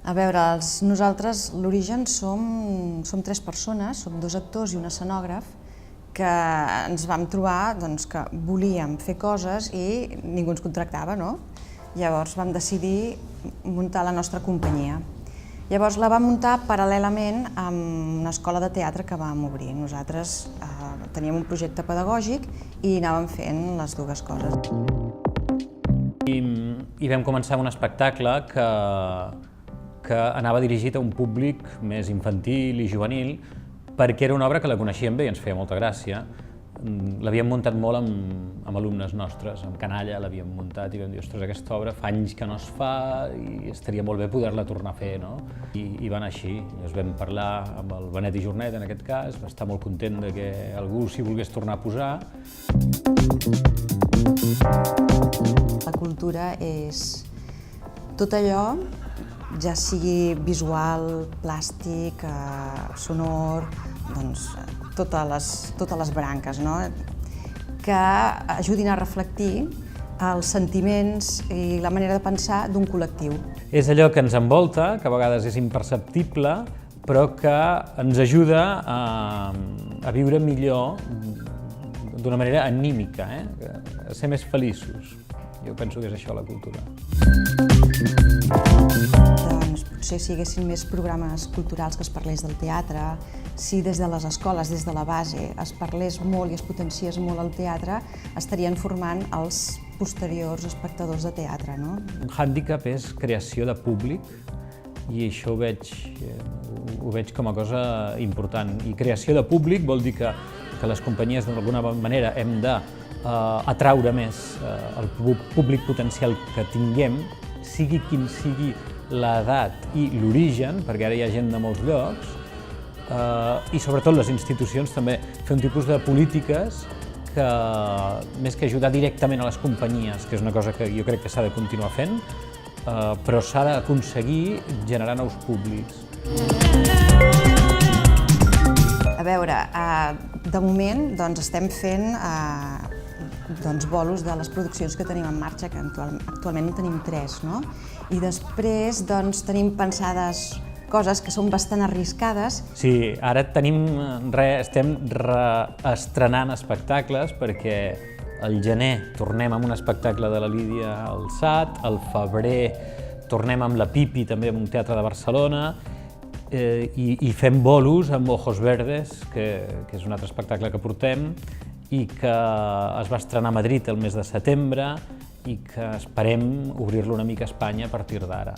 A veure, nosaltres, l'origen, som 3 persones, som 2 actors i un escenògraf, que ens vam trobar que volíem fer coses i ningú ens contractava, no? Llavors vam decidir muntar la nostra companyia. Llavors la vam muntar paral·lelament amb una escola de teatre que vam obrir. Nosaltres teníem un projecte pedagògic i anàvem fent les dues coses. I vam començar un espectacle que anava dirigit a un públic més infantil i juvenil, perquè era una obra que la coneixíem bé i ens feia molta gràcia. L'havíem muntat molt amb alumnes nostres, amb canalla l'havíem muntat i vam dir, ostres, aquesta obra fa anys que no es fa i estaria molt bé poder-la tornar a fer, no? I va anar així. Llavors vam parlar amb el Benet i Jornet, en aquest cas, va estar molt content de que algú s'hi volgués tornar a posar. La cultura és tot allò, ja sigui visual, plàstic, sonor, totes les branques, no? Que ajudin a reflectir els sentiments i la manera de pensar d'un col·lectiu. És allò que ens envolta, que a vegades és imperceptible, però que ens ajuda a viure millor d'una manera anímica, a ser més feliços. Jo penso que és això la cultura. Doncs potser si hi haguessin més programes culturals que es parlés del teatre, si des de les escoles, des de la base, es parlés molt i es potenciés molt el teatre, estarien formant els posteriors espectadors de teatre, no? Un hàndicap és creació de públic i això ho veig com a cosa important. I creació de públic vol dir que les companyies d'alguna manera hem d'atraure més el públic potencial que tinguem, sigui quin sigui l'edat i l'origen, perquè ara hi ha gent de molts llocs, i sobretot les institucions també fer un tipus de polítiques que, més que ajudar directament a les companyies, que és una cosa que jo crec que s'ha de continuar fent, però s'ha d'aconseguir generar nous públics. A veure, de moment estem fent bolos de les produccions que tenim en marxa, que actualment en tenim 3, no? I després tenim pensades coses que són bastant arriscades. Sí, ara estem reestrenant espectacles perquè al gener tornem amb un espectacle de la Lídia al SAT, al febrer tornem amb la Pipi, també en un teatre de Barcelona, i fem bolos amb Ojos Verdes, que és un altre espectacle que portem, i que es va estrenar a Madrid el mes de setembre i que esperem obrir-lo una mica a Espanya a partir d'ara.